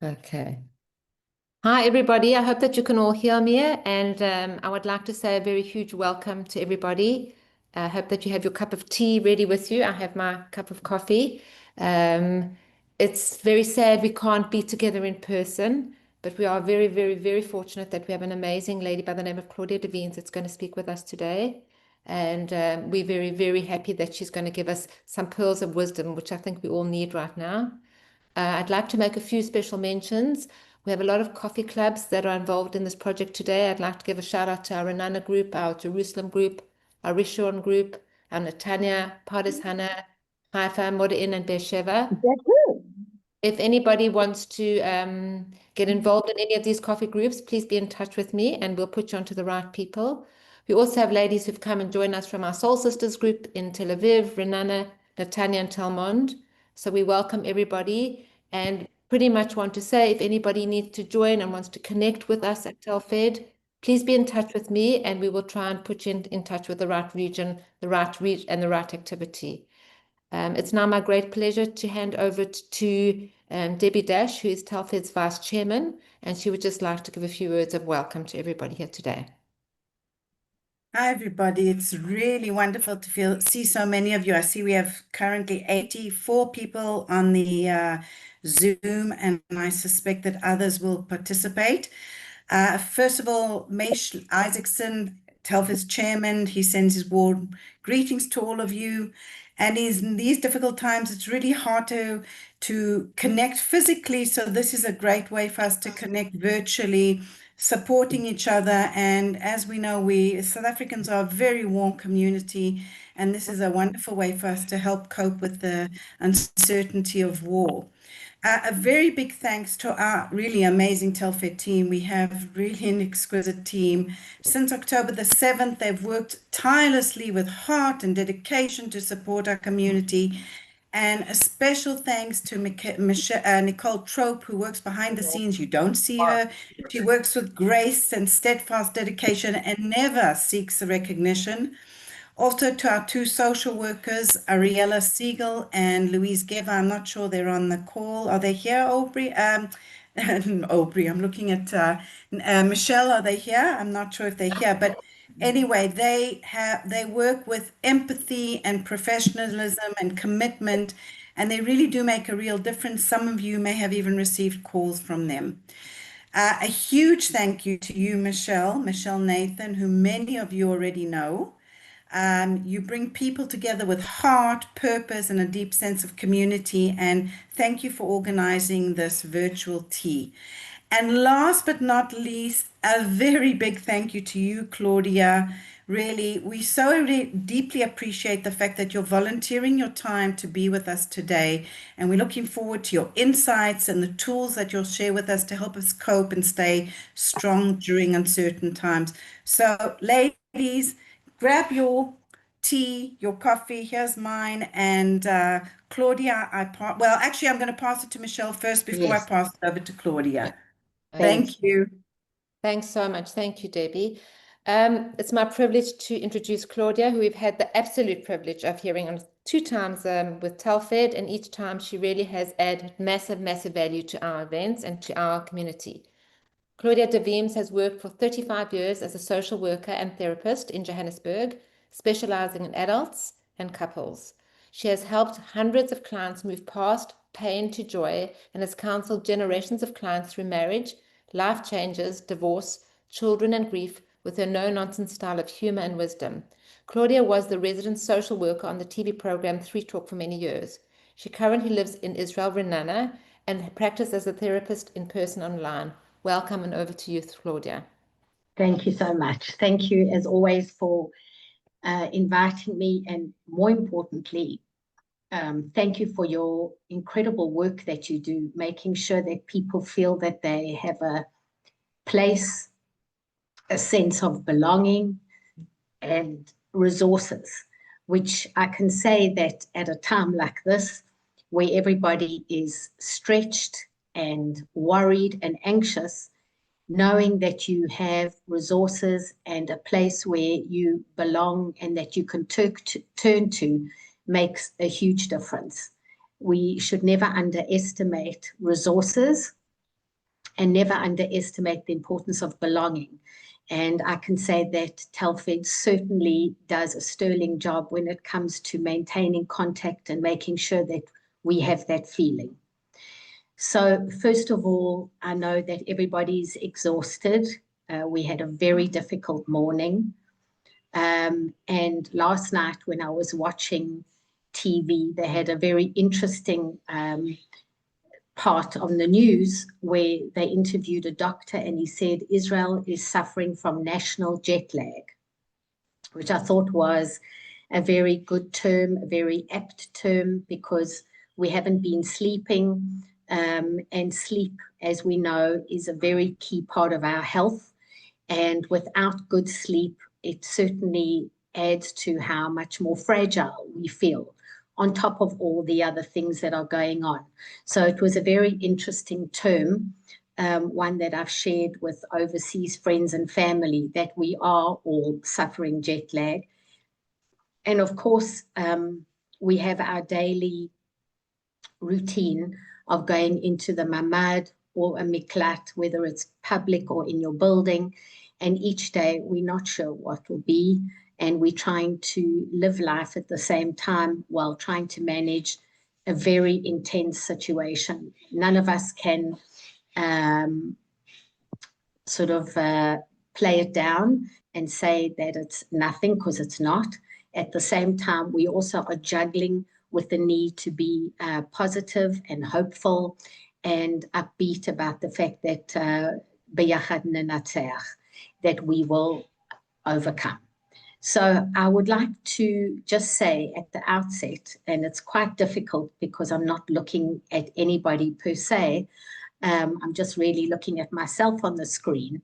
Okay. Hi, everybody. I hope that you can all hear me. And I would like to say a very huge welcome to everybody. I hope that you have your cup of tea ready with you. I have my cup of coffee. Um, it's very sad we can't be together in person, but we are very, very, very fortunate that we have an amazing lady by the name of Claudia Davimes that's going to speak with us today. And we're very, very happy that she's going to give us some pearls of wisdom, which I think we all need right now. I'd like to make a few special mentions. We have a lot of coffee clubs that are involved in this project today. I'd like to give a shout out to our Renana group, our Jerusalem group, our Rishon group, our Netanya, Pardes Hana, Haifa, Modi'in, and Beersheba. If anybody wants to get involved in any of these coffee groups, please be in touch with me and we'll put you onto the right people. We also have ladies who've come and joined us from our Soul Sisters group in Tel Aviv, Renana, Netanya, and Talmond. So we welcome everybody and pretty much want to say if anybody needs to join and wants to connect with us at Telfed, please be in touch with me and we will try and put you in touch with the right region, and the right activity. It's now my great pleasure to hand over to Debbie Dash, who is Telfed's Vice Chairman, and she would just like to give a few words of welcome to everybody here today. Hi, everybody. It's really wonderful to see so many of you. I see we have currently 84 people on the Zoom, and I suspect that others will participate. First of all, Mesh Isaacson, Telfed's chairman, he sends his warm greetings to all of you. And in these difficult times, it's really hard to connect physically. So this is a great way for us to connect virtually, supporting each other. And as we know, we South Africans are a very warm community, and this is a wonderful way for us to help cope with the uncertainty of war. A very big thanks to our really amazing Telfed team. We have really an exquisite team. Since October the 7th, they've worked tirelessly with heart and dedication to support our community. And a special thanks to Nicole Trope, who works behind the scenes. You don't see her. She works with grace and steadfast dedication and never seeks the recognition. Also to our two social workers, Ariella Siegel and Louise Geva. I'm not sure they're on the call. Are they here, Aubrey? Aubrey, I'm looking at Michelle. Are they here? I'm not sure if they're here, but anyway, they work with empathy and professionalism and commitment, and they really do make a real difference. Some of you may have even received calls from them. A huge thank you to you, Michelle Nathan, who many of you already know. You bring people together with heart, purpose, and a deep sense of community. And thank you for organizing this virtual tea. And last but not least, a very big thank you to you, Claudia. Really, we so deeply appreciate the fact that you're volunteering your time to be with us today. And we're looking forward to your insights and the tools that you'll share with us to help us cope and stay strong during uncertain times. So, ladies, grab your tea, your coffee. Here's mine. And Claudia, actually, I'm going to pass it to Michelle first before I pass it over to Claudia. Thank you. Thanks so much. Thank you, Debbie. It's my privilege to introduce Claudia, who we've had the absolute privilege of hearing on 2 times with Telfed, and each time she really has added massive, massive value to our events and to our community. Claudia Davimes has worked for 35 years as a social worker and therapist in Johannesburg, specializing in adults and couples. She has helped hundreds of clients move past pain to joy and has counseled generations of clients through marriage, life changes, divorce, children, and grief with her no-nonsense style of humor and wisdom. Claudia was the resident social worker on the TV program 3 Talk for many years. She currently lives in Israel, Renana, and practices as a therapist in person online. Welcome, and over to you, Claudia. Thank you so much. Thank you, as always, for inviting me, and more importantly, thank you for your incredible work that you do, making sure that people feel that they have a place, a sense of belonging, and resources, which I can say that at a time like this, where everybody is stretched and worried and anxious, knowing that you have resources and a place where you belong and that you can turn to makes a huge difference. We should never underestimate resources and never underestimate the importance of belonging. And I can say that Telfed certainly does a sterling job when it comes to maintaining contact and making sure that we have that feeling. So first of all, I know that everybody's exhausted. We had a very difficult morning. And last night when I was watching TV, they had a very interesting part on the news where they interviewed a doctor, and he said Israel is suffering from national jet lag, which I thought was a very good term, a very apt term, because we haven't been sleeping, and sleep, as we know, is a very key part of our health. And without good sleep, it certainly adds to how much more fragile we feel, on top of all the other things that are going on. So it was a very interesting term, one that I've shared with overseas friends and family, that we are all suffering jet lag. And of course, we have our daily routine of going into the mamad or a miklat, whether it's public or in your building. And each day we're not sure what will be. And we're trying to live life at the same time while trying to manage a very intense situation. None of us can sort of play it down and say that it's nothing, because it's not. At the same time, we also are juggling with the need to be positive and hopeful and upbeat about the fact that biyachad nenatzach, that we will overcome. So I would like to just say at the outset, and it's quite difficult because I'm not looking at anybody per se, I'm just really looking at myself on the screen.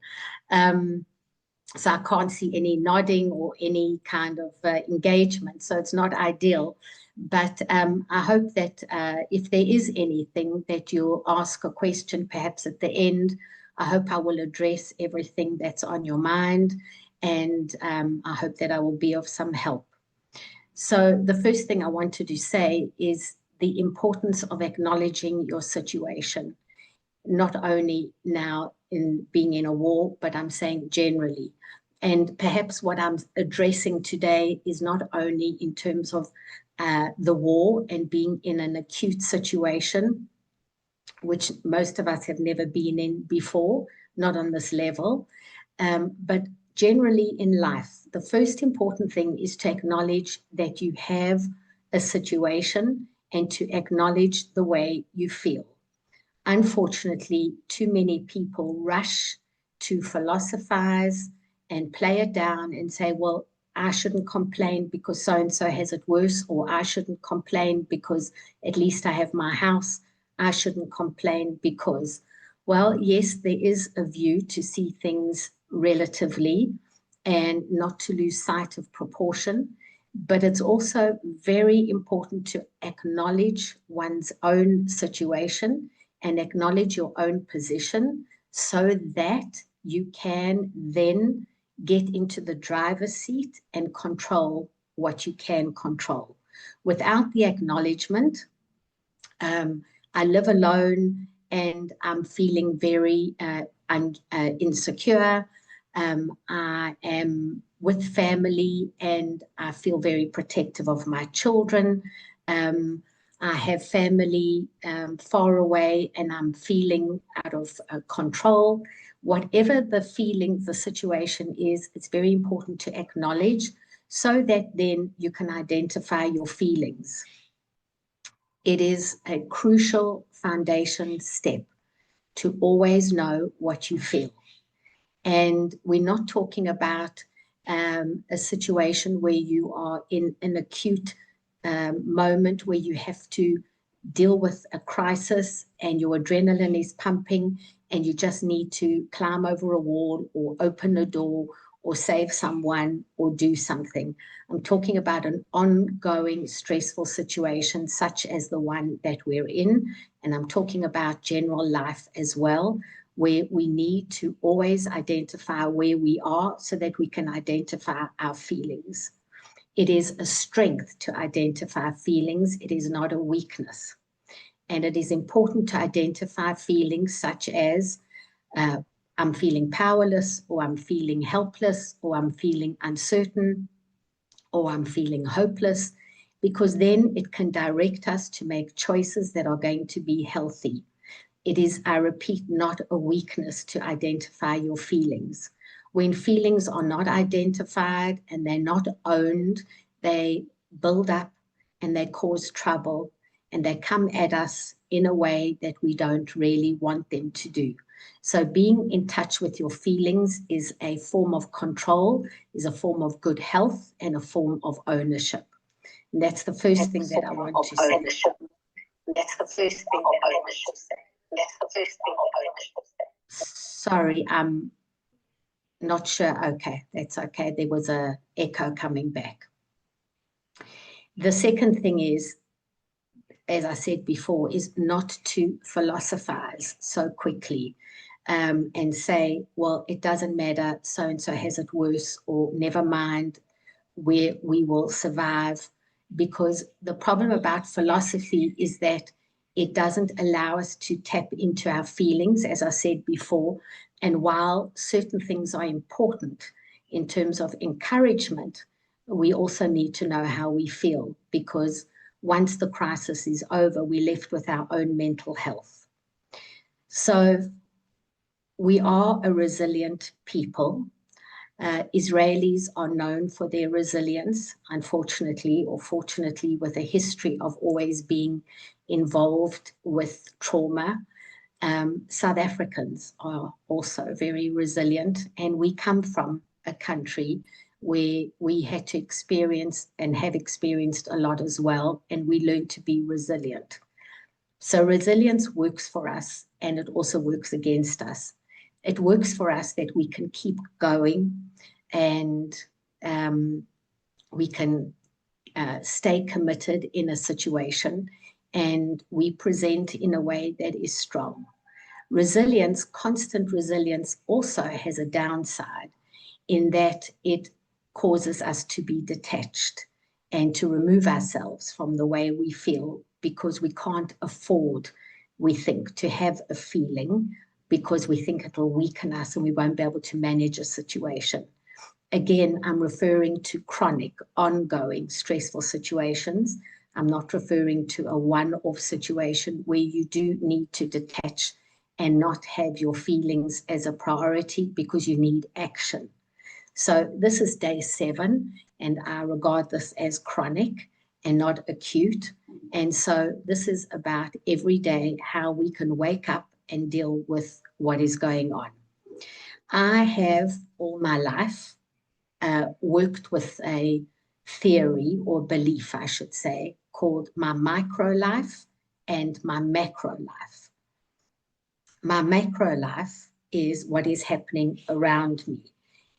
So I can't see any nodding or any kind of engagement. So it's not ideal. But I hope that if there is anything that you'll ask a question, perhaps at the end, I hope I will address everything that's on your mind. And I hope that I will be of some help. So the first thing I wanted to say is the importance of acknowledging your situation, not only now in being in a war, but I'm saying generally. And perhaps what I'm addressing today is not only in terms of the war and being in an acute situation, which most of us have never been in before, not on this level, but generally in life. The first important thing is to acknowledge that you have a situation and to acknowledge the way you feel. Unfortunately, too many people rush to philosophize and play it down and say, well, I shouldn't complain because so-and-so has it worse, or I shouldn't complain because at least I have my house. I shouldn't complain because, well, yes, there is a view to see things relatively and not to lose sight of proportion. But it's also very important to acknowledge one's own situation and acknowledge your own position so that you can then get into the driver's seat and control what you can control. Without the acknowledgement, I live alone and I'm feeling very insecure. I am with family and I feel very protective of my children. I have family far away and I'm feeling out of control. Whatever the feeling, the situation is, it's very important to acknowledge so that then you can identify your feelings. It is a crucial foundation step to always know what you feel. And we're not talking about a situation where you are in an acute moment where you have to deal with a crisis and your adrenaline is pumping and you just need to climb over a wall or open a door or save someone or do something. I'm talking about an ongoing stressful situation such as the one that we're in. And I'm talking about general life as well, where we need to always identify where we are so that we can identify our feelings. It is a strength to identify feelings. It is not a weakness. And it is important to identify feelings such as, I'm feeling powerless, or I'm feeling helpless, or I'm feeling uncertain, or I'm feeling hopeless, because then it can direct us to make choices that are going to be healthy. It is, I repeat, not a weakness to identify your feelings. When feelings are not identified and they're not owned, they build up and they cause trouble, and they come at us in a way that we don't really want them to do. So being in touch with your feelings is a form of control, is a form of good health, and a form of ownership. And that's the first thing that I want to say. That's the first thing that I want to say. That's the first thing that I want to say. Sorry, I'm not sure. Okay, that's okay. There was an echo coming back. The second thing is, as I said before, is not to philosophize so quickly and say, well, it doesn't matter, so-and-so has it worse, or never mind, we will survive. Because the problem about philosophy is that it doesn't allow us to tap into our feelings, as I said before. And while certain things are important in terms of encouragement, we also need to know how we feel, because once the crisis is over, we're left with our own mental health. So we are a resilient people. Israelis are known for their resilience, unfortunately or fortunately, with a history of always being involved with trauma. South Africans are also very resilient, and we come from a country where we had to experience and have experienced a lot as well, and we learned to be resilient. So resilience works for us, and it also works against us. It works for us that we can keep going, and we can stay committed in a situation, and we present in a way that is strong. Resilience, constant resilience, also has a downside in that it causes us to be detached and to remove ourselves from the way we feel, because we can't afford, we think, to have a feeling, because we think it'll weaken us and we won't be able to manage a situation. Again, I'm referring to chronic, ongoing, stressful situations. I'm not referring to a one-off situation where you do need to detach and not have your feelings as a priority because you need action. So this is day 7, and I regard this as chronic and not acute. And so this is about every day how we can wake up and deal with what is going on. I have all my life worked with a theory or belief, I should say, called my micro life and my macro life. My macro life is what is happening around me.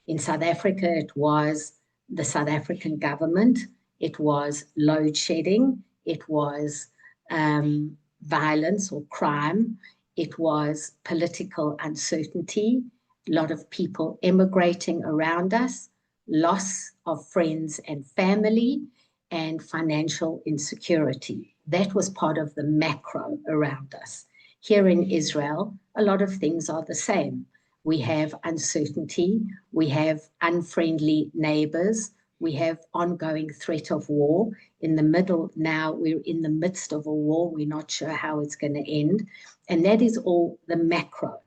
In South Africa, it was the South African government, it was load shedding, it was violence or crime, it was political uncertainty, a lot of people emigrating around us, loss of friends and family, and financial insecurity. That was part of the macro around us. Here in Israel, a lot of things are the same. We have uncertainty, we have unfriendly neighbors, we have ongoing threat of war. In the middle now, we're in the midst of a war. We're not sure how it's going to end. And that is all the macro.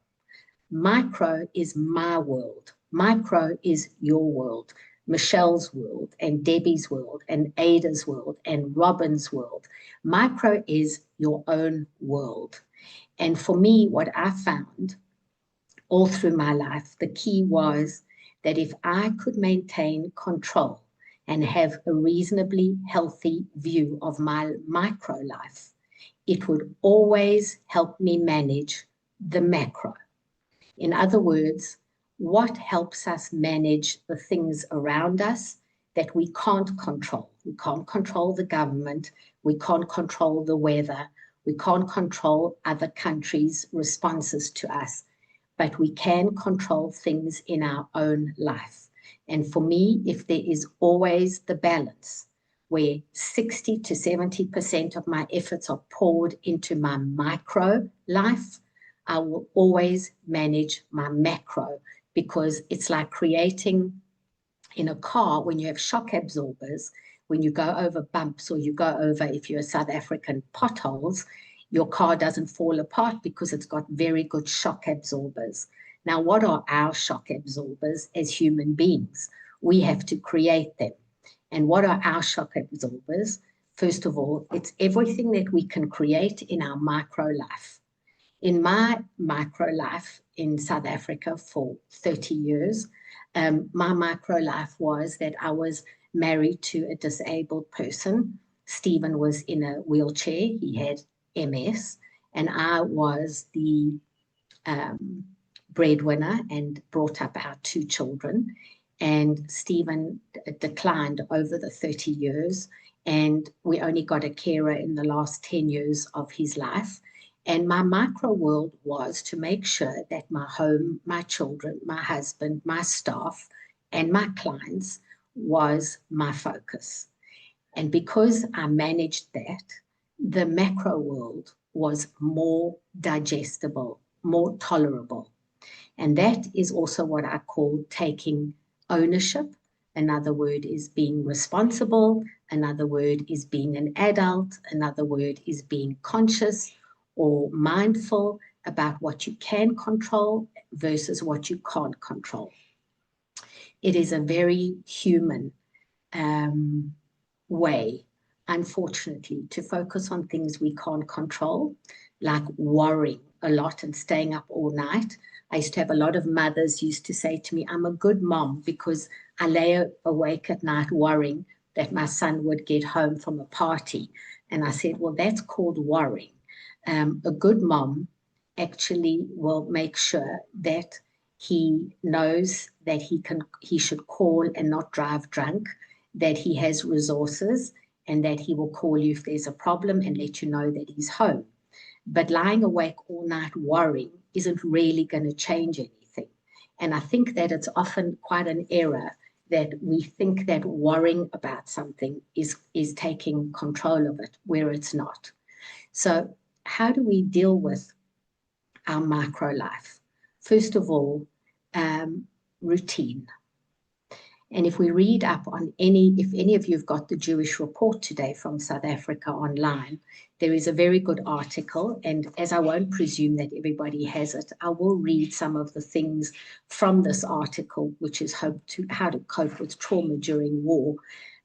Micro is my world. Micro is your world, Michelle's world, and Debbie's world, and Ada's world, and Robin's world. Micro is your own world. And for me, what I found all through my life, the key was that if I could maintain control and have a reasonably healthy view of my micro life, it would always help me manage the macro. In other words, what helps us manage the things around us that we can't control? We can't control the government, we can't control the weather, we can't control other countries' responses to us, but we can control things in our own life. And for me, if there is always the balance where 60 to 70% of my efforts are poured into my micro life, I will always manage my macro, because it's like creating in a car when you have shock absorbers, when you go over bumps or you go over, if you're a South African, potholes, your car doesn't fall apart because it's got very good shock absorbers. Now, what are our shock absorbers as human beings? We have to create them. And what are our shock absorbers? First of all, it's everything that we can create in our micro life. In my micro life in South Africa for 30 years, my micro life was that I was married to a disabled person. Stephen was in a wheelchair. He had MS, and I was the breadwinner and brought up our two children. And Stephen declined over the 30 years, and we only got a carer in the last 10 years of his life. And my micro world was to make sure that my home, my children, my husband, my staff, and my clients was my focus. And because I managed that, the macro world was more digestible, more tolerable. And that is also what I call taking ownership. Another word is being responsible. Another word is being an adult. Another word is being conscious or mindful about what you can control versus what you can't control. It is a very human way, unfortunately, to focus on things we can't control, like worrying a lot and staying up all night. I used to have a lot of mothers used to say to me, I'm a good mom because I lay awake at night worrying that my son would get home from a party. And I said, well, that's called worrying. A good mom actually will make sure that he knows that he should call and not drive drunk, that he has resources, and that he will call you if there's a problem and let you know that he's home. But lying awake all night worrying isn't really going to change anything. And I think that it's often quite an error that we think that worrying about something is taking control of it, where it's not. So how do we deal with our micro life? First of all, routine. And if we read up on if any of you have got the Jewish Report today from South Africa online, there is a very good article. And as I won't presume that everybody has it, I will read some of the things from this article, which is how to cope with trauma during war.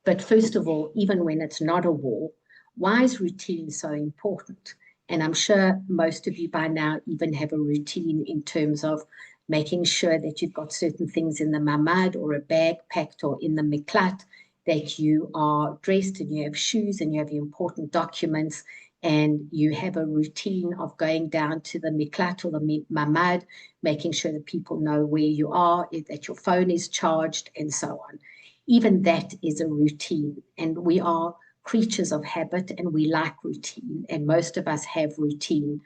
But first of all, even when it's not a war, why is routine so important? And I'm sure most of you by now even have a routine in terms of making sure that you've got certain things in the mamad or a bag packed or in the miklat, that you are dressed and you have shoes and you have important documents, and you have a routine of going down to the miklat or the mamad, making sure that people know where you are, that your phone is charged, and so on. Even that is a routine, and we are creatures of habit and we like routine, and most of us have routine.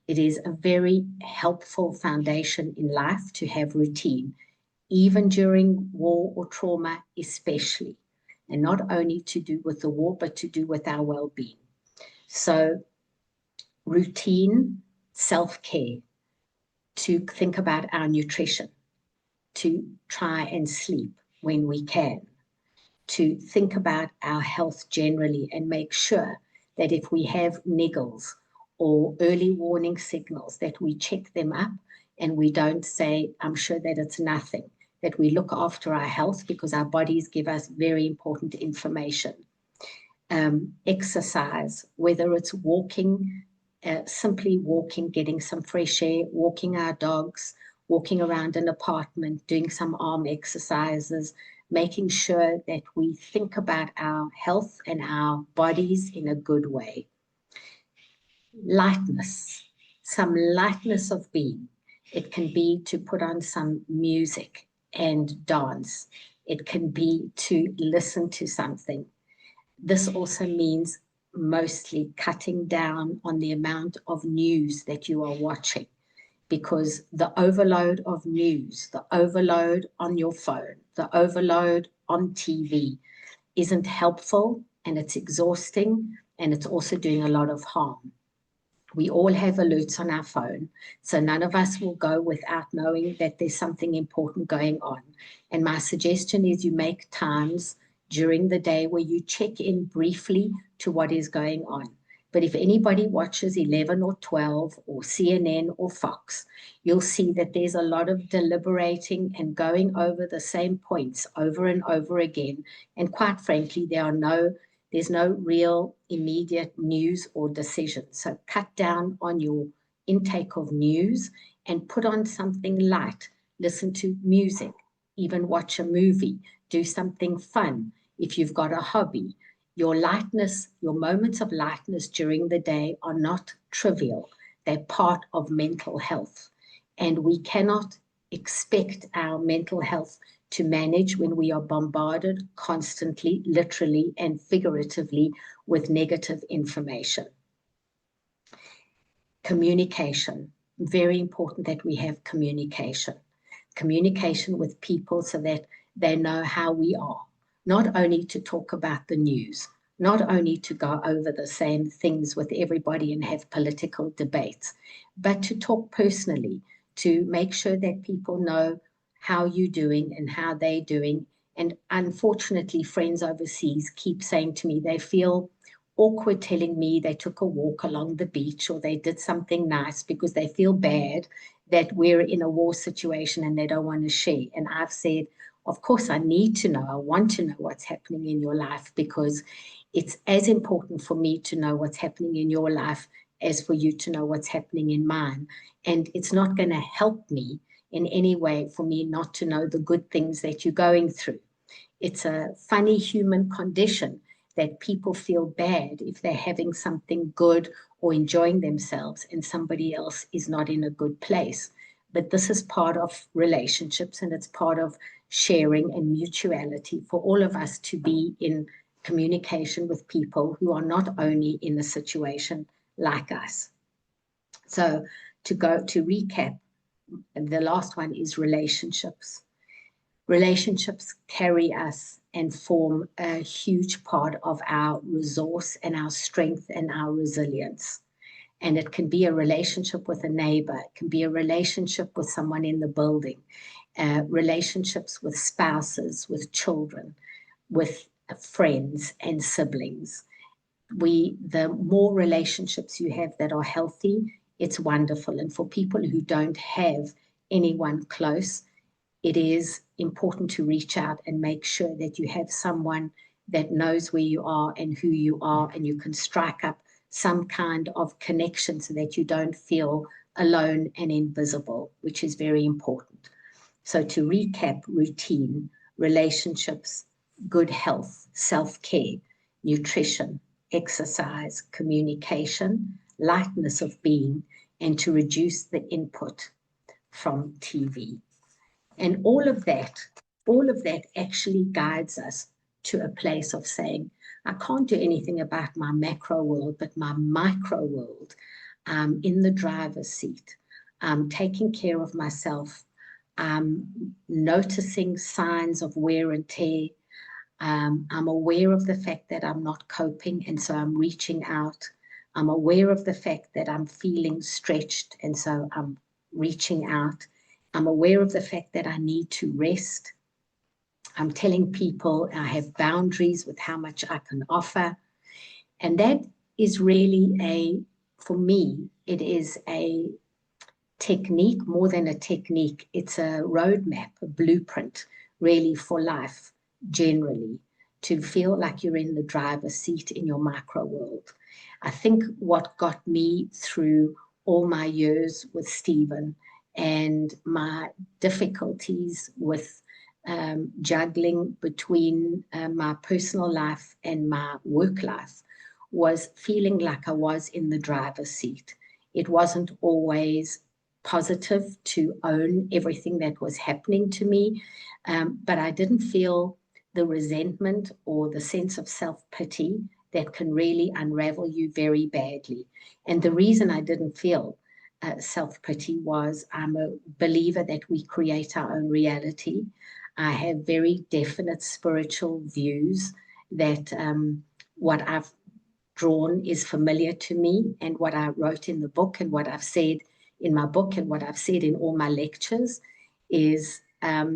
It is a very helpful foundation in life to have routine, even during war or trauma, especially, and not only to do with the war, but to do with our well-being. So routine, self-care, to think about our nutrition, to try and sleep when we can, to think about our health generally and make sure that if we have niggles or early warning signals, that we check them up and we don't say, I'm sure that it's nothing, that we look after our health because our bodies give us very important information. Exercise, whether it's walking, simply walking, getting some fresh air, walking our dogs, walking around an apartment, doing some arm exercises, making sure that we think about our health and our bodies in a good way. Lightness, some lightness of being. It can be to put on some music and dance. It can be to listen to something. This also means mostly cutting down on the amount of news that you are watching, because the overload of news, the overload on your phone, the overload on TV isn't helpful, and it's exhausting, and it's also doing a lot of harm. We all have alerts on our phone, so none of us will go without knowing that there's something important going on. And my suggestion is you make times during the day where you check in briefly to what is going on. But if anybody watches 11 or 12 or CNN or Fox, you'll see that there's a lot of deliberating and going over the same points over and over again. And quite frankly, there's no real immediate news or decision. So cut down on your intake of news and put on something light. Listen to music, even watch a movie, do something fun. If you've got a hobby, your lightness, your moments of lightness during the day are not trivial. They're part of mental health. And we cannot expect our mental health to manage when we are bombarded constantly, literally and figuratively, with negative information. Communication. Very important that we have communication. Communication with people so that they know how we are. Not only to talk about the news, not only to go over the same things with everybody and have political debates, but to talk personally, to make sure that people know how you're doing and how they're doing. And unfortunately, friends overseas keep saying to me they feel awkward telling me they took a walk along the beach or they did something nice because they feel bad that we're in a war situation and they don't want to share. And I've said, of course, I need to know. I want to know what's happening in your life because it's as important for me to know what's happening in your life as for you to know what's happening in mine. And it's not going to help me in any way for me not to know the good things that you're going through. It's a funny human condition that people feel bad if they're having something good or enjoying themselves and somebody else is not in a good place. But this is part of relationships and it's part of sharing and mutuality for all of us to be in communication with people who are not only in a situation like us. So to recap, the last one is relationships. Relationships carry us and form a huge part of our resource and our strength and our resilience. And it can be a relationship with a neighbor, it can be a relationship with someone in the building, relationships with spouses, with children, with friends and siblings. The more relationships you have that are healthy, it's wonderful. And for people who don't have anyone close, it is important to reach out and make sure that you have someone that knows where you are and who you are, and you can strike up some kind of connection so that you don't feel alone and invisible, which is very important. So to recap, routine, relationships, good health, self-care, nutrition, exercise, communication, lightness of being, and to reduce the input from TV. And all of that actually guides us to a place of saying, I can't do anything about my macro world, but my micro world, in the driver's seat, taking care of myself, noticing signs of wear and tear. I'm aware of the fact that I'm not coping, and so I'm reaching out. I'm aware of the fact that I'm feeling stretched, and so I'm reaching out. I'm aware of the fact that I need to rest. I'm telling people I have boundaries with how much I can offer. And that is really for me, it is a technique more than a technique. It's a roadmap, a blueprint, really, for life, generally, to feel like you're in the driver's seat in your micro world. I think what got me through all my years with Stephen and my difficulties with juggling between my personal life and my work life was feeling like I was in the driver's seat. It wasn't always positive to own everything that was happening to me, but I didn't feel the resentment or the sense of self-pity that can really unravel you very badly. And the reason I didn't feel self-pity was I'm a believer that we create our own reality. I have very definite spiritual views that what I've drawn is familiar to me, and what I wrote in the book and what I've said in my book and what I've said in all my lectures is I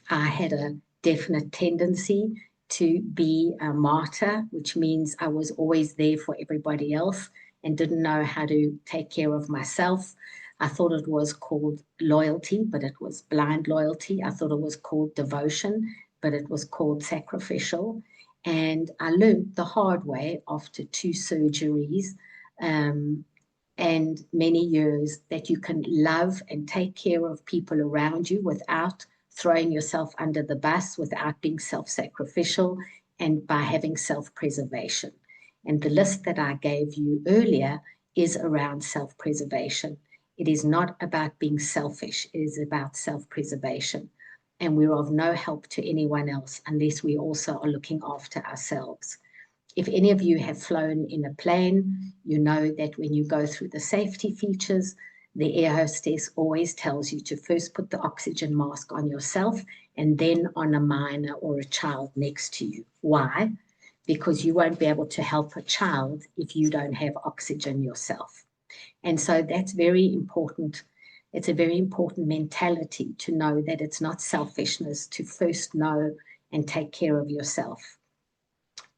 had a definite tendency to be a martyr, which means I was always there for everybody else and didn't know how to take care of myself. I thought it was called loyalty, but it was blind loyalty. I thought it was called devotion, but it was called sacrificial. And I learned the hard way after 2 surgeries and many years that you can love and take care of people around you without throwing yourself under the bus, without being self-sacrificial, and by having self-preservation. And the list that I gave you earlier is around self-preservation. It is not about being selfish. It is about self-preservation. And we're of no help to anyone else unless we also are looking after ourselves. If any of you have flown in a plane, you know that when you go through the safety features, the air hostess always tells you to first put the oxygen mask on yourself and then on a minor or a child next to you. Why? Because you won't be able to help a child if you don't have oxygen yourself. And so that's very important. It's a very important mentality to know that it's not selfishness to first know and take care of yourself.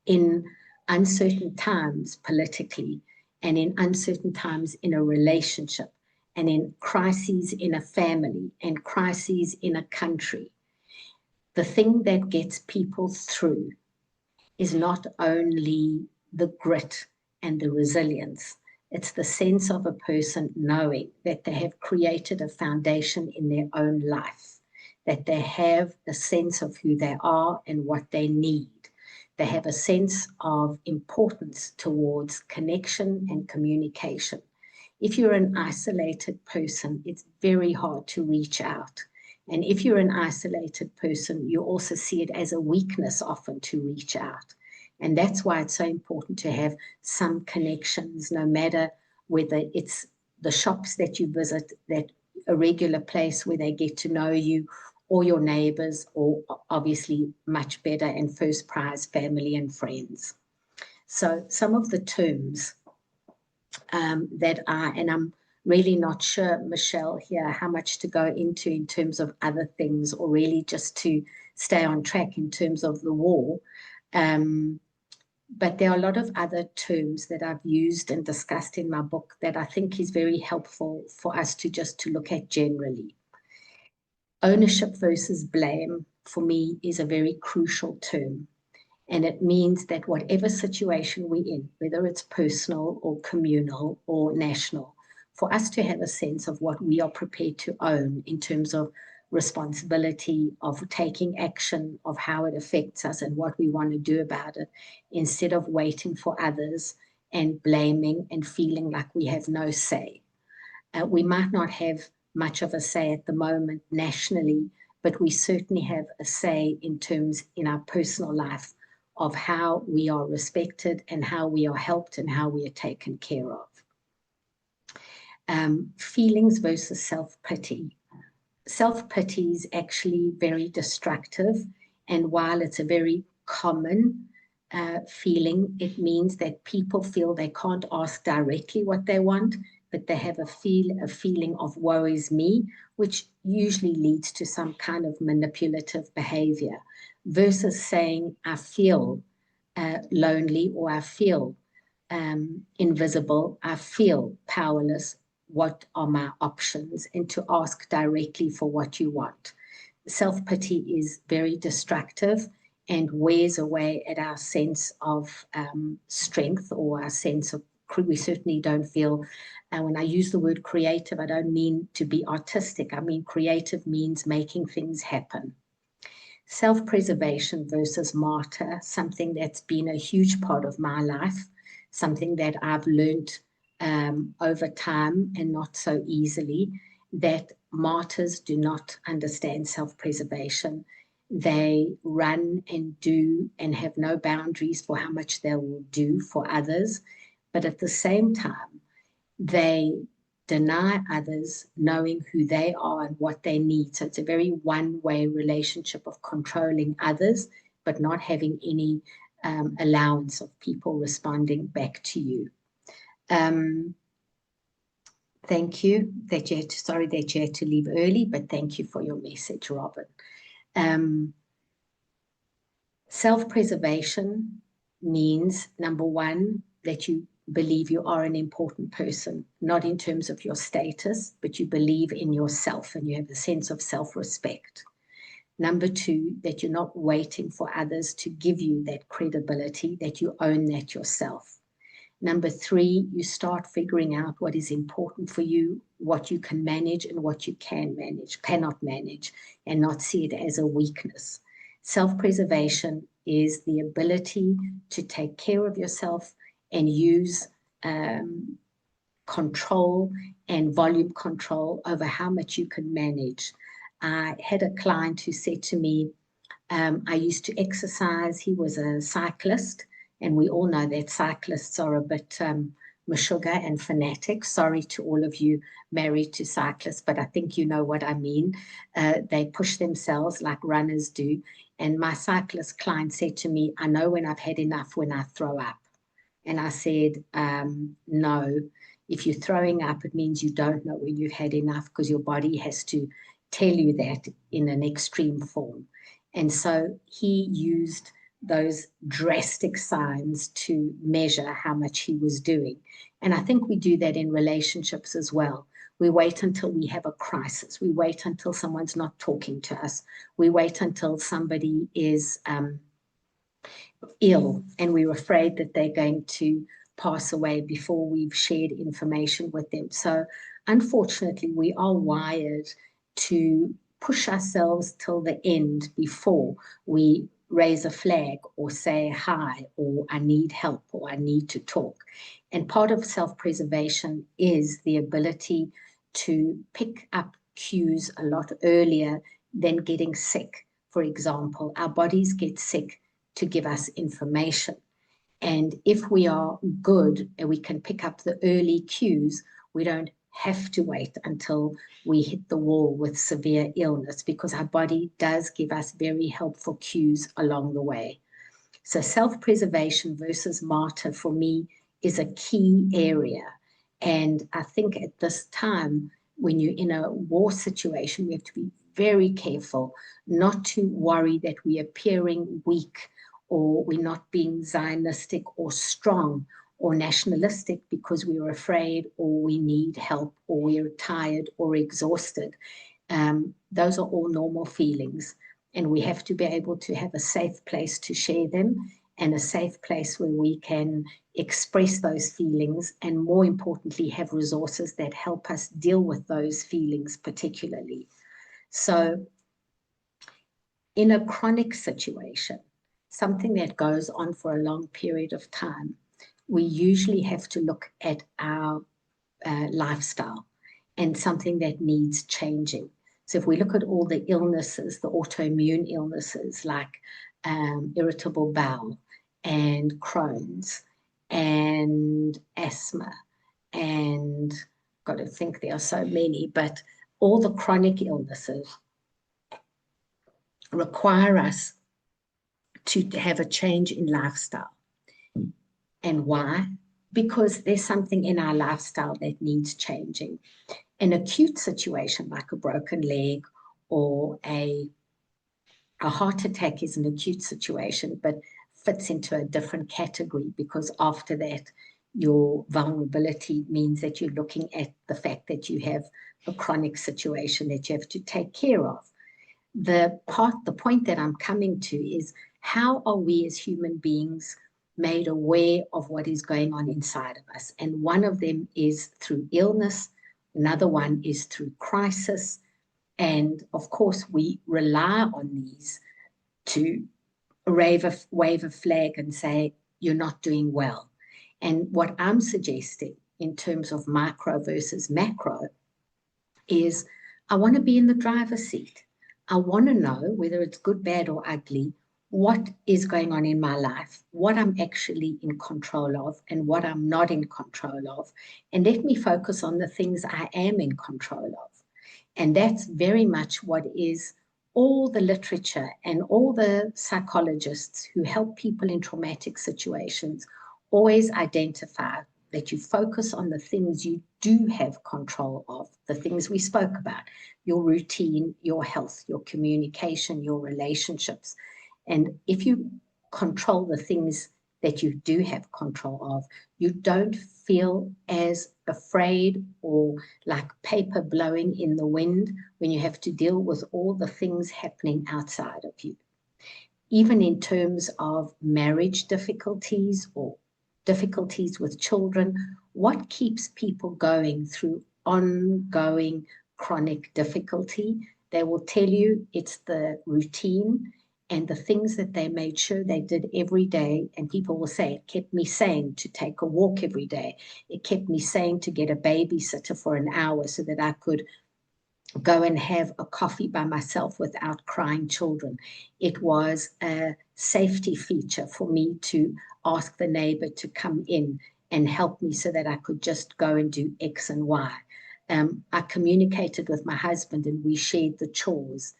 In uncertain times politically, and in uncertain times in a relationship, and in crises in a family, and crises in a country, the thing that gets people through is not only the grit and the resilience, it's the sense of a person knowing that they have created a foundation in their own life, that they have a sense of who they are and what they need. They have a sense of importance towards connection and communication. If you're an isolated person, it's very hard to reach out. And if you're an isolated person, you also see it as a weakness often to reach out. And that's why it's so important to have some connections, no matter whether it's the shops that you visit, that a regular place where they get to know you, or your neighbors, or obviously much better and first prize family and friends. So some of the terms that and I'm really not sure, Michelle, here, how much to go into in terms of other things, or really just to stay on track in terms of the war. But there are a lot of other terms that I've used and discussed in my book that I think is very helpful for us to just to look at generally. Ownership versus blame, for me, is a very crucial term. And it means that whatever situation we're in, whether it's personal or communal or national, for us to have a sense of what we are prepared to own in terms of responsibility, of taking action, of how it affects us and what we want to do about it, instead of waiting for others and blaming and feeling like we have no say. We might not have much of a say at the moment nationally, but we certainly have a say in terms in our personal life of how we are respected and how we are helped and how we are taken care of. Feelings versus self-pity. Self-pity is actually very destructive, and while it's a very common feeling, it means that people feel they can't ask directly what they want, but they have a feeling of woe is me, which usually leads to some kind of manipulative behavior, versus saying, I feel lonely, or I feel invisible, I feel powerless, what are my options, and to ask directly for what you want. Self-pity is very destructive and wears away at our sense of strength, or our sense of, we certainly don't feel, and when I use the word creative, I don't mean to be artistic. I mean creative means making things happen. Self-preservation versus martyr, something that's been a huge part of my life, something that I've learned over time and not so easily, that martyrs do not understand self-preservation. They run and do and have no boundaries for how much they will do for others, but at the same time, they deny others knowing who they are and what they need. So it's a very one-way relationship of controlling others, but not having any allowance of people responding back to you. Thank you that you had to, sorry that you had to leave early, but thank you for your message, Robin. Self-preservation means, number one, that you believe you are an important person, not in terms of your status, but you believe in yourself and you have a sense of self-respect. Number two, that you're not waiting for others to give you that credibility, that you own that yourself. Number three, you start figuring out what is important for you, what you can manage and what you cannot manage, and not see it as a weakness. Self-preservation is the ability to take care of yourself and use control and volume control over how much you can manage. I had a client who said to me, I used to exercise. He was a cyclist, and we all know that cyclists are a bit meshuggah and fanatic. Sorry to all of you married to cyclists, but I think you know what I mean. They push themselves like runners do. And my cyclist client said to me, I know when I've had enough when I throw up. And I said, no, if you're throwing up, it means you don't know when you've had enough, because your body has to tell you that in an extreme form. And so he used those drastic signs to measure how much he was doing. And I think we do that in relationships as well. We wait until we have a crisis. We wait until someone's not talking to us. We wait until somebody is ill and we're afraid that they're going to pass away before we've shared information with them. So unfortunately, we are wired to push ourselves till the end before we raise a flag or say hi, or I need help, or I need to talk. And part of self-preservation is the ability to pick up cues a lot earlier than getting sick. For example, our bodies get sick to give us information. And if we are good and we can pick up the early cues, we don't have to wait until we hit the wall with severe illness, because our body does give us very helpful cues along the way. So self-preservation versus martyr for me is a key area. And I think at this time, when you're in a war situation, we have to be very careful not to worry that we're appearing weak, or we're not being Zionistic or strong or nationalistic because we're afraid, or we need help, or we're tired or exhausted. Those are all normal feelings, and we have to be able to have a safe place to share them, and a safe place where we can express those feelings, and more importantly, have resources that help us deal with those feelings particularly. So in a chronic situation, something that goes on for a long period of time, we usually have to look at our lifestyle and something that needs changing. So if we look at all the illnesses, the autoimmune illnesses like irritable bowel and Crohn's and asthma, and got to think there are so many, but all the chronic illnesses require us to have a change in lifestyle. And why? Because there's something in our lifestyle that needs changing. An acute situation like a broken leg or a heart attack is an acute situation, but fits into a different category, because after that, your vulnerability means that you're looking at the fact that you have a chronic situation that you have to take care of. The point that I'm coming to is, how are we as human beings made aware of what is going on inside of us? And one of them is through illness. Another one is through crisis. And of course, we rely on these to wave a flag and say, you're not doing well. And what I'm suggesting in terms of micro versus macro is, I want to be in the driver's seat. I want to know, whether it's good, bad, or ugly, what is going on in my life, what I'm actually in control of and what I'm not in control of. And let me focus on the things I am in control of. And that's very much what is all the literature and all the psychologists who help people in traumatic situations always identify that you focus on the things you do have control of, the things we spoke about, your routine, your health, your communication, your relationships. And if you control the things that you do have control of, you don't feel as afraid or like paper blowing in the wind when you have to deal with all the things happening outside of you. Even in terms of marriage difficulties or difficulties with children, what keeps people going through ongoing chronic difficulty? They will tell you it's the routine and the things that they made sure they did every day. And people will say, it kept me sane to take a walk every day. It kept me sane to get a babysitter for an hour so that I could go and have a coffee by myself without crying children. It was a safety feature for me to ask the neighbor to come in and help me so that I could just go and do X and Y. I communicated with my husband and we shared the chores.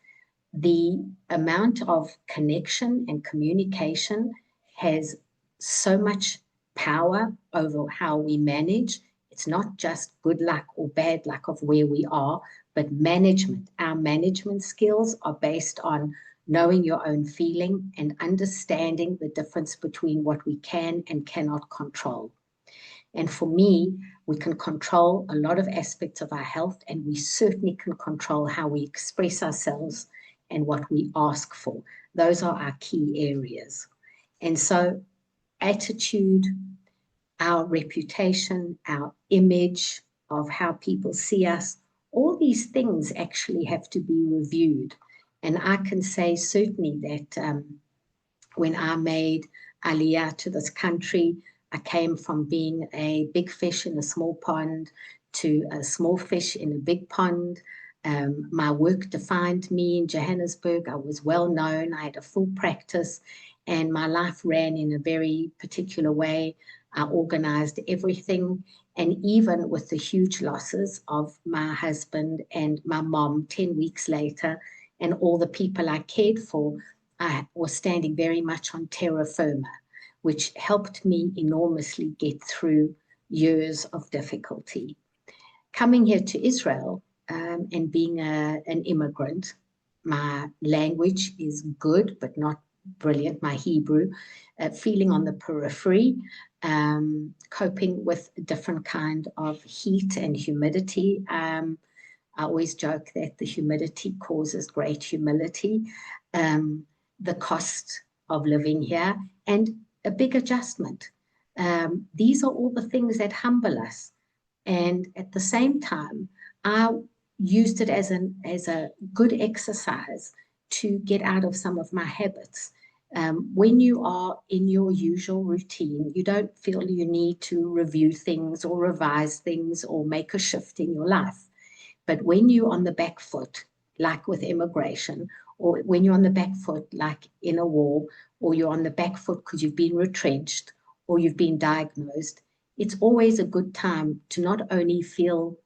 The amount of connection and communication has so much power over how we manage. It's not just good luck or bad luck of where we are, but management. Our management skills are based on knowing your own feeling and understanding the difference between what we can and cannot control. And for me, we can control a lot of aspects of our health, and we certainly can control how we express ourselves and what we ask for. Those are our key areas. And so attitude, our reputation, our image of how people see us, all these things actually have to be reviewed. And I can say certainly that when I made Aliyah to this country, I came from being a big fish in a small pond to a small fish in a big pond. My work defined me in Johannesburg. I was well known. I had a full practice and my life ran in a very particular way. I organized everything. And even with the huge losses of my husband and my mom 10 weeks later, and all the people I cared for, I was standing very much on terra firma, which helped me enormously get through years of difficulty. Coming here to Israel and being an immigrant, my language is good, but not brilliant, my Hebrew, feeling on the periphery, coping with a different kind of heat and humidity. I always joke that the humidity causes great humility, the cost of living here, and a big adjustment. These are all the things that humble us. And at the same time, I used it as a good exercise to get out of some of my habits. When you are in your usual routine, you don't feel you need to review things or revise things or make a shift in your life. But when you're on the back foot, like with immigration, or when you're on the back foot, like in a war, or you're on the back foot because you've been retrenched or you've been diagnosed, it's always a good time to not only feel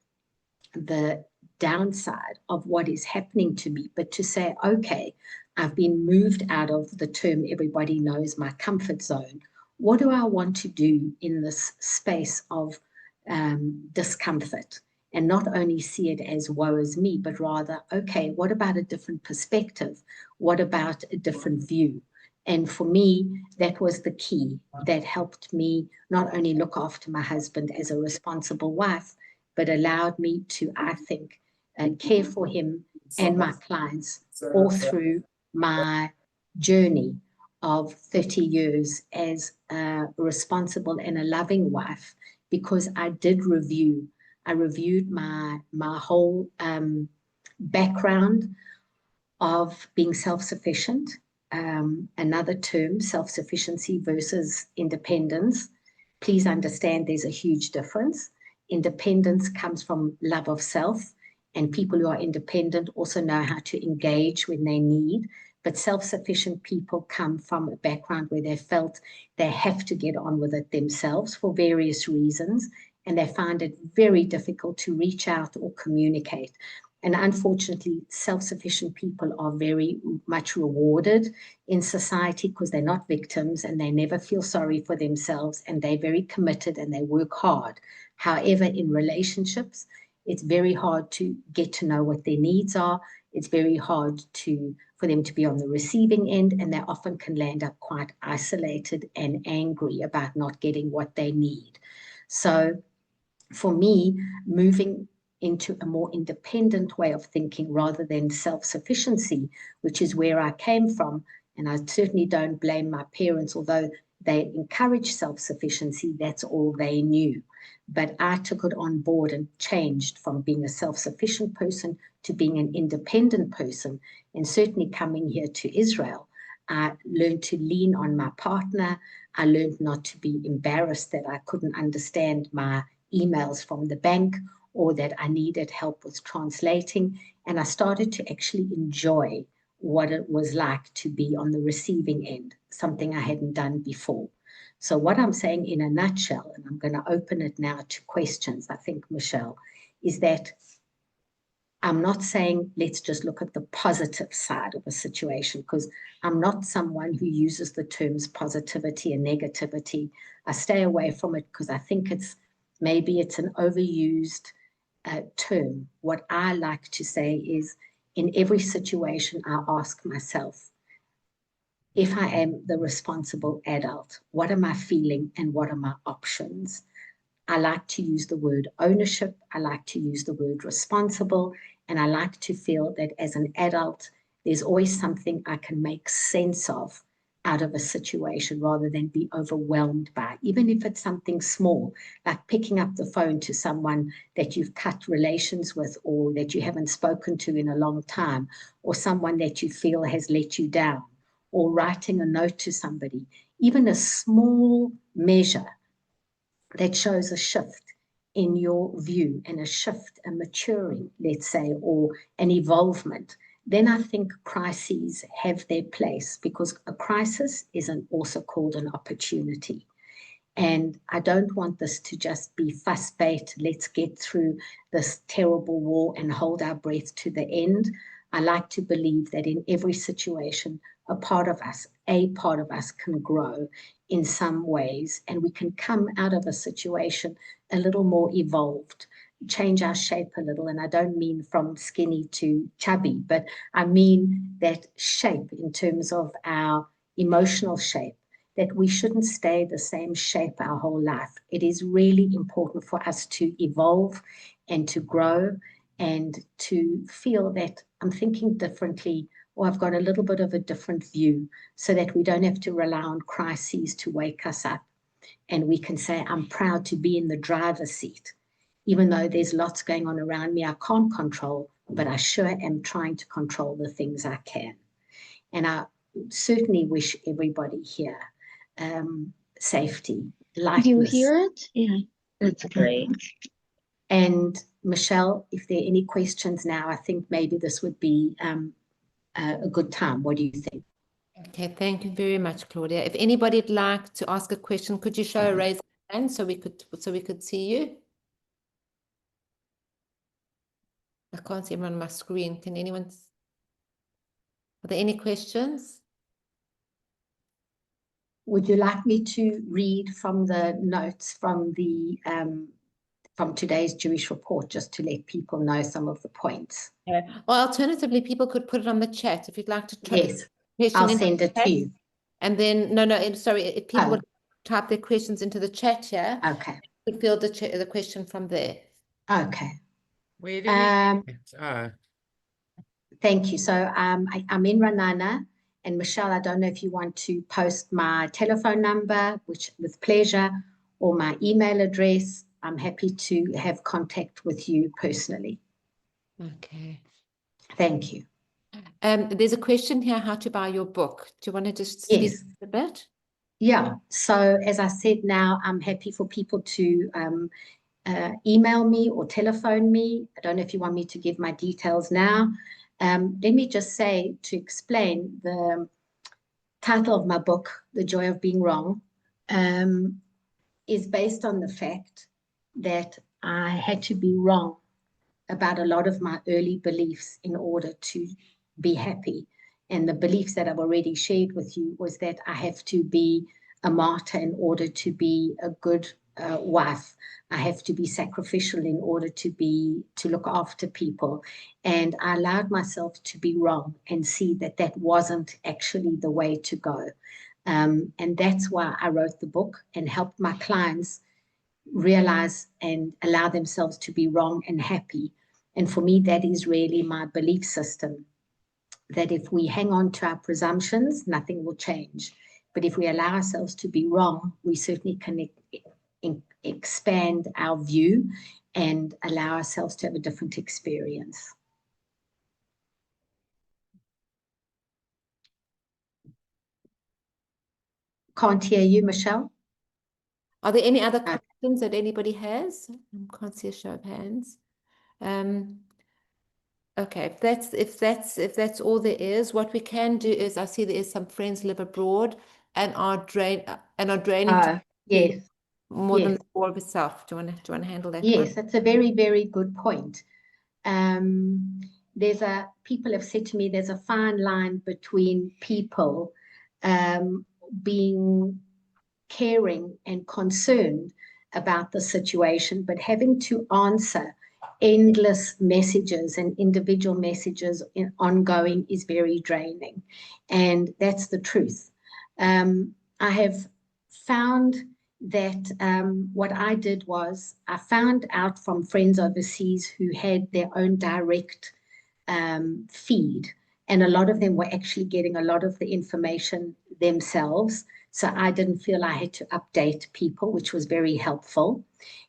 the downside of what is happening to me, but to say, okay, I've been moved out of the term everybody knows, my comfort zone. What do I want to do in this space of discomfort? And not only see it as woe is me, but rather, okay, what about a different perspective? What about a different view? And for me, that was the key that helped me not only look after my husband as a responsible wife, but allowed me to, I think, care for him and my clients all through my journey of 30 years as a responsible and a loving wife, because I did review. I reviewed my whole background of being self-sufficient. Another term, self-sufficiency versus independence. Please understand there's a huge difference. Independence comes from love of self, and people who are independent also know how to engage when they need. But self-sufficient people come from a background where they felt they have to get on with it themselves for various reasons, and they find it very difficult to reach out or communicate. And unfortunately, self-sufficient people are very much rewarded in society because they're not victims and they never feel sorry for themselves, and they're very committed and they work hard. However, in relationships, it's very hard to get to know what their needs are. It's very hard for them to be on the receiving end, and they often can land up quite isolated and angry about not getting what they need. So for me, moving into a more independent way of thinking rather than self-sufficiency, which is where I came from, and I certainly don't blame my parents, although they encouraged self-sufficiency, that's all they knew. But I took it on board and changed from being a self-sufficient person to being an independent person. And certainly coming here to Israel, I learned to lean on my partner. I learned not to be embarrassed that I couldn't understand my emails from the bank or that I needed help with translating. And I started to actually enjoy what it was like to be on the receiving end, something I hadn't done before. So what I'm saying in a nutshell, and I'm going to open it now to questions, I think, Michelle, is that I'm not saying let's just look at the positive side of a situation, because I'm not someone who uses the terms positivity and negativity. I stay away from it because I think maybe it's an overused term. What I like to say is, in every situation, I ask myself, if I am the responsible adult, what am I feeling and what are my options? I like to use the word ownership. I like to use the word responsible. And I like to feel that as an adult, there's always something I can make sense of out of a situation rather than be overwhelmed by, even if it's something small, like picking up the phone to someone that you've cut relations with or that you haven't spoken to in a long time, or someone that you feel has let you down, or writing a note to somebody. Even a small measure that shows a shift in your view and a shift, a maturing, let's say, or an evolvement, then I think crises have their place, because a crisis is also called an opportunity. And I don't want this to just be fuss bait, let's get through this terrible war and hold our breath to the end. I like to believe that in every situation, a part of us can grow in some ways, and we can come out of a situation a little more evolved, change our shape a little. And I don't mean from skinny to chubby, but I mean that shape in terms of our emotional shape, that we shouldn't stay the same shape our whole life. It is really important for us to evolve and to grow and to feel that I'm thinking differently, or I've got a little bit of a different view, so that we don't have to rely on crises to wake us up. And we can say, I'm proud to be in the driver's seat, even though there's lots going on around me I can't control, but I sure am trying to control the things I can. And I certainly wish everybody here safety, lightness. Do you hear it? Yeah, that's great. And Michelle, if there are any questions now, I think maybe this would be a good time. What do you think? Okay, thank you very much, Claudia. If anybody would like to ask a question, could you show a raised hand so we could see you? I can't see everyone on my screen. Can anyone? Are there any questions? Would you like me to read from the notes from today's Jewish report, just to let people know some of the points? Or alternatively, people could put it on the chat if you'd like to type. Yes, I'll send it to you. And then, sorry, if people would type their questions into the chat here, okay, we field the question from there. Okay. Where do we? Thank you. So I'm in Ranana, and Michelle, I don't know if you want to post my telephone number, which with pleasure, or my email address. I'm happy to have contact with you personally. Okay. Thank you. There's a question here, how to buy your book. Do you want to just speak a bit? Yeah. So as I said, now I'm happy for people to email me or telephone me. I don't know if you want me to give my details now. Let me just say, to explain, the title of my book, The Joy of Being Wrong, is based on the fact that I had to be wrong about a lot of my early beliefs in order to be happy. And the beliefs that I've already shared with you was that I have to be a martyr in order to be a good wife. I have to be sacrificial in order to look after people. And I allowed myself to be wrong and see that that wasn't actually the way to go. And that's why I wrote the book and helped my clients realize and allow themselves to be wrong and happy. And for me, that is really my belief system, that if we hang on to our presumptions, nothing will change. But if we allow ourselves to be wrong, we certainly can expand our view and allow ourselves to have a different experience. Can't hear you, Michelle. Are there any other questions that anybody has? Can't see a show of hands. Okay, if that's all there is, what we can do is, I see there is some friends live abroad and are draining Yes, more than yes. the war itself. Do you want to handle that Yes, one? that's a very, very good point. People have said to me, there's a fine line between people being caring and concerned about the situation, but having to answer endless messages and individual messages ongoing is very draining. And that's the truth. I have found that what I did was I found out from friends overseas who had their own direct feed, and a lot of them were actually getting a lot of the information themselves. So I didn't feel I had to update people, which was very helpful.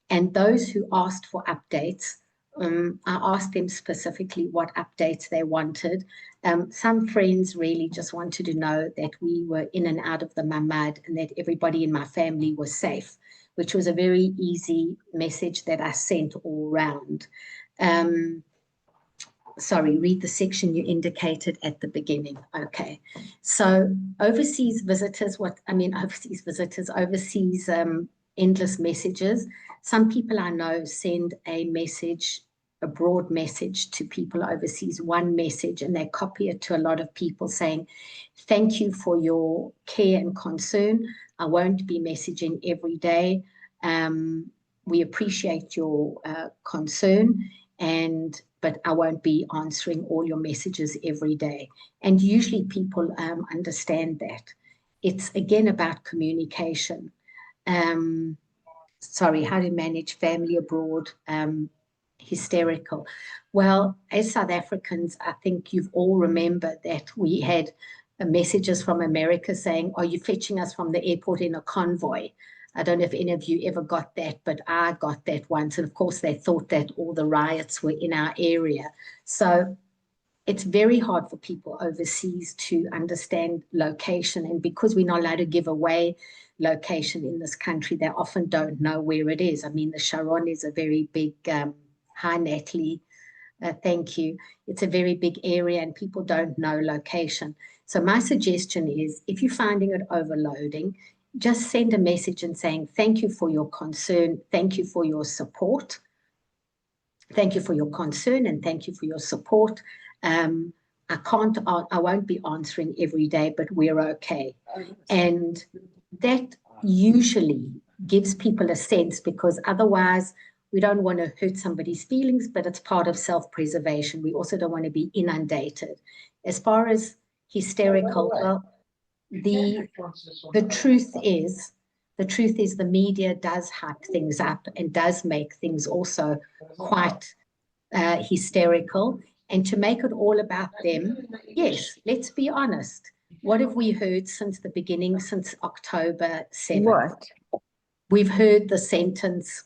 And those who asked for updates, I asked them specifically what updates they wanted. Some friends really just wanted to know that we were in and out of the mamad and that everybody in my family was safe, which was a very easy message that I sent all round. Sorry, read the section you indicated at the beginning. Okay. So overseas visitors, overseas endless messages. Some people I know send a message, a broad message to people overseas, one message, and they copy it to a lot of people saying, thank you for your care and concern. I won't be messaging every day. We appreciate your concern, but I won't be answering all your messages every day. And usually people understand that. It's again about communication. Sorry, how to manage family abroad, hysterical. Well, as South Africans, I think you've all remembered that we had messages from America saying, are you fetching us from the airport in a convoy? I don't know if any of you ever got that, but I got that once. And of course, they thought that all the riots were in our area. So it's very hard for people overseas to understand location. And because we're not allowed to give away location in this country, they often don't know where it is. I mean, the Sharon is a very big, hi, Natalie. Thank you. It's a very big area and people don't know location. So my suggestion is, if you're finding it overloading, just send a message and saying, thank you for your concern, thank you for your support, thank you for your concern, and thank you for your support. I won't be answering every day, but we're okay. And that usually gives people a sense, because otherwise we don't want to hurt somebody's feelings, but it's part of self-preservation. We also don't want to be inundated. As far as hysterical, well, the truth is the media does hype things up and does make things also quite hysterical. And to make it all about them, yes, let's be honest. What have we heard since the beginning, since October 7th? What? We've heard the sentence,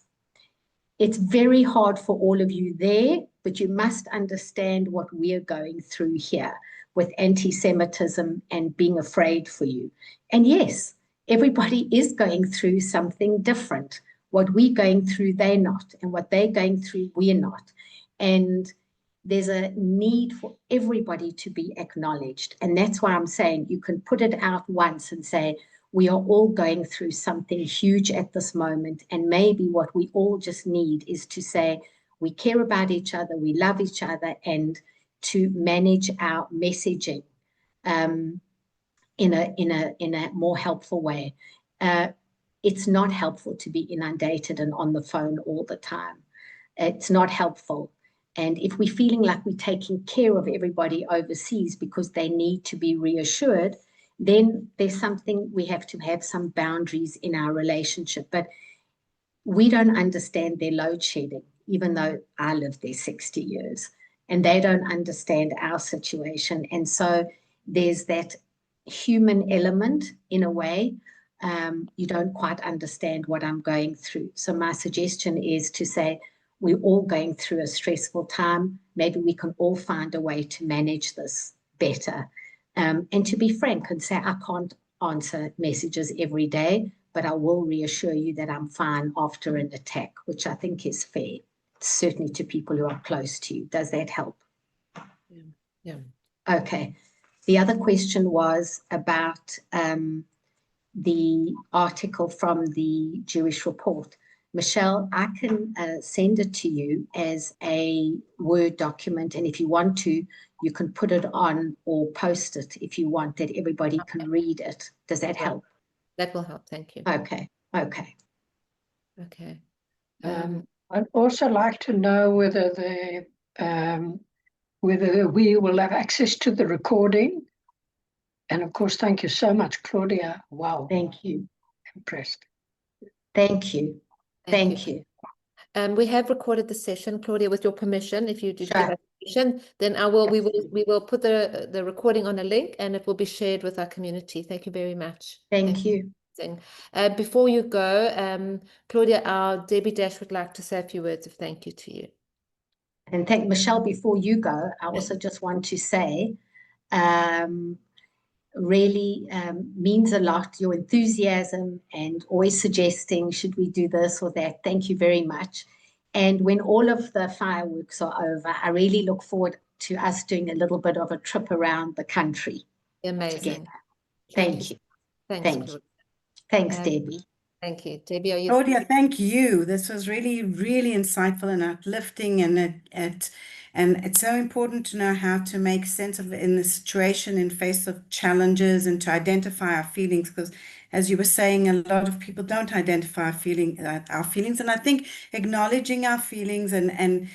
it's very hard for all of you there, but you must understand what we're going through here with anti-Semitism and being afraid for you. And yes, everybody is going through something different. What we're going through, they're not. And what they're going through, we're not. And there's a need for everybody to be acknowledged. And that's why I'm saying you can put it out once and say, we are all going through something huge at this moment. And maybe what we all just need is to say, we care about each other, we love each other, and to manage our messaging in a more helpful way. It's not helpful to be inundated and on the phone all the time. It's not helpful. And if we're feeling like we're taking care of everybody overseas because they need to be reassured, then there's something, we have to have some boundaries in our relationship. But we don't understand their load shedding, even though I lived there 60 years, and they don't understand our situation. And so there's that human element in a way. You don't quite understand what I'm going through. So my suggestion is to say, we're all going through a stressful time. Maybe we can all find a way to manage this better. And to be frank and say, I can't answer messages every day, but I will reassure you that I'm fine after an attack, which I think is fair, certainly to people who are close to you. Does that help? Yeah. Okay. The other question was about the article from the Jewish Report. Michelle, I can send it to you as a Word document, and if you want to, you can put it on or post it if you want, that everybody can read it. Does that help? That will help. Thank you. Okay. Okay. I'd also like to know whether we will have access to the recording. And of course, thank you so much, Claudia. Wow. Thank you. Impressed. Thank you. Thank you. We have recorded the session, Claudia, with your permission. If you did give Sure. us permission, then we will put the recording on a link, and it will be shared with our community. Thank you very much. Thank you. Before you go, Claudia, our Debbie Dash would like to say a few words of thank you to you. And thank Michelle, before you go, I also just want to say, really means a lot, your enthusiasm and always suggesting, should we do this or that? Thank you very much. And when all of the fireworks are over, I really look forward to us doing a little bit of a trip around the country. Amazing. Together. Thank you. Thanks, Thank Claudia. you. Thanks, Debbie. Thank you. Debbie, are you? Claudia, thank you. This was really, really insightful and uplifting, and it's so important to know how to make sense of it in the situation in face of challenges and to identify our feelings, because as you were saying, a lot of people don't identify our feelings, and I think acknowledging our feelings and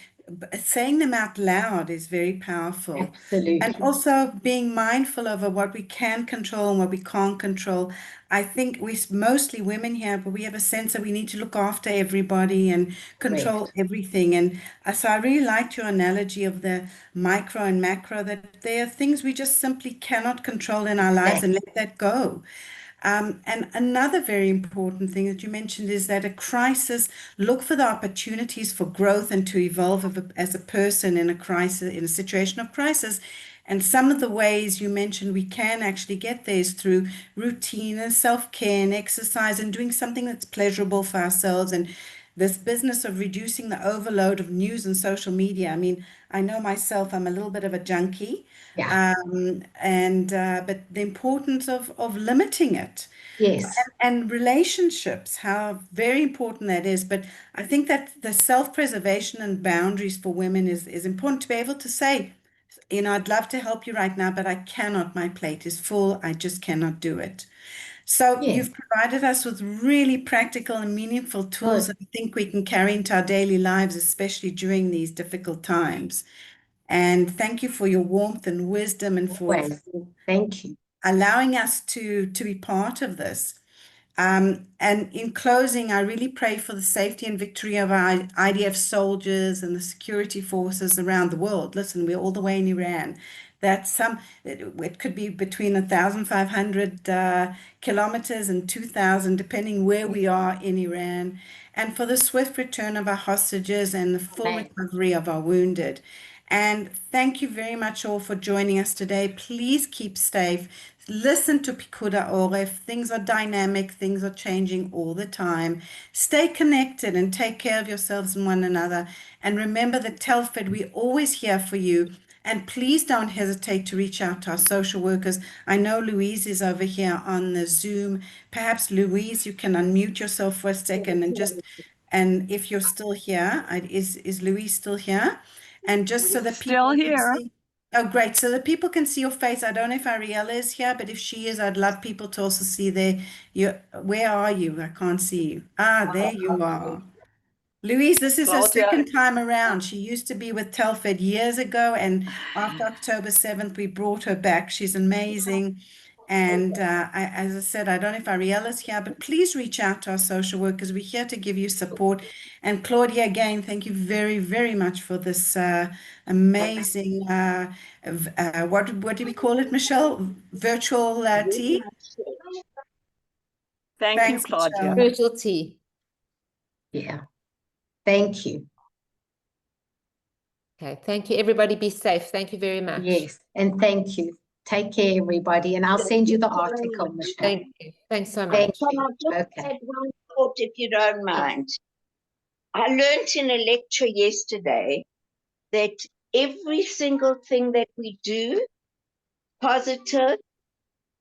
saying them out loud is very powerful. Absolutely. And also being mindful over what we can control and what we can't control. I think we're mostly women here, but we have a sense that we need to look after everybody and control everything. And so I really liked your analogy of the micro and macro, that there are things we just simply cannot control in our lives, and let that go. And another very important thing that you mentioned is that a crisis, look for the opportunities for growth and to evolve as a person in a crisis, in a situation of crisis. And some of the ways you mentioned we can actually get there is through routine and self-care and exercise and doing something that's pleasurable for ourselves. And this business of reducing the overload of news and social media. I mean, I know myself, I'm a little bit of a junkie. Yeah. But the importance of limiting it. Yes. And relationships, how very important that is. But I think that the self-preservation and boundaries for women is important, to be able to say, I'd love to help you right now, but I cannot. My plate is full. I just cannot do it. So you've provided us with really practical and meaningful tools that I think we can carry into our daily lives, especially during these difficult times. And thank you for your warmth and wisdom, and for thank you allowing us to be part of this. And in closing, I really pray for the safety and victory of our IDF soldiers and the security forces around the world. Listen, we're all the way in Iran. It could be between 1,500 kilometers and 2,000, depending where we are in Iran. And for the swift return of our hostages and the full recovery of our wounded. And thank you very much all for joining us today. Please keep safe. Listen to Pikuda Oref. Things are dynamic. Things are changing all the time. Stay connected and take care of yourselves and one another. And remember that Telfed, we're always here for you. And please don't hesitate to reach out to our social workers. I know Louise is over here on the Zoom. Perhaps, Louise, you can unmute yourself for a second and just And if you're still here, is Louise still here? And just so that people Still can here. see. Oh, great. So that people can see your face. I don't know if Ariella is here, but if she is, I'd love people to also see where are you? I can't see you. Ah, there you are. Louise, this is her Claudia. second time around. She used to be with Telfed years ago, and after October 7th, we brought her back. She's amazing. And as I said, I don't know if Ariella's here, but please reach out to our social workers. We're here to give you support. And Claudia, again, thank you very, very much for this amazing, what do we call it, Michelle? Virtual tea? Thank you, Thanks, Claudia. Michelle. Virtual tea. Yeah. Thank you. Okay, thank you, everybody. Be safe. Thank you very much. Yes, and thank you. Take care, everybody, and I'll send you the article, Michelle. Thank you. Thanks so Thank much. Can I just Okay. add one thought, if you don't mind? I learned in a lecture yesterday that every single thing that we do, positive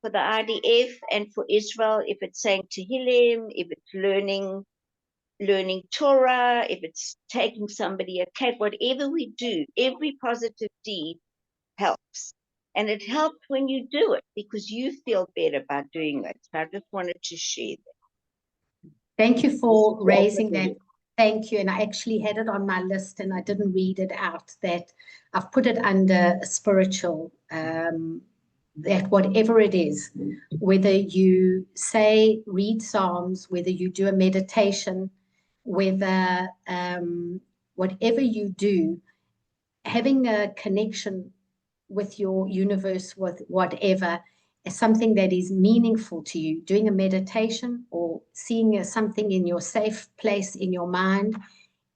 for the IDF and for Israel, if it's saying Tehillim, if it's learning Torah, if it's taking somebody a cake, whatever we do, every positive deed helps. And it helps when you do it because you feel better about doing it. So I just wanted to share that. Thank you for raising that. Thank you. And I actually had it on my list and I didn't read it out, that I've put it under spiritual, that whatever it is, whether you read Psalms, whether you do a meditation, whether whatever you do, having a connection with your universe, with whatever, is something that is meaningful to you, doing a meditation or seeing something in your safe place in your mind,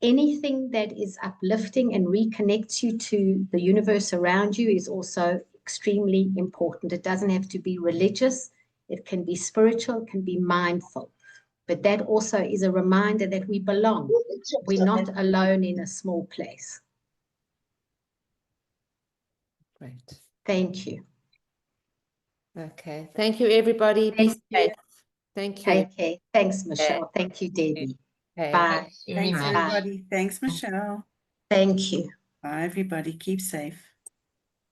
anything that is uplifting and reconnects you to the universe around you is also extremely important. It doesn't have to be religious. It can be spiritual, it can be mindful. But that also is a reminder that we belong. We're not alone in a small place. Great. Thank you. Okay. Thank you, everybody. Be Thank you. safe. Thank you. Okay. Thanks, Michelle. Thank you, Debbie. Okay. Bye. Thanks, Bye. everybody. Thanks, Michelle. Thank you. Bye, everybody. Keep safe.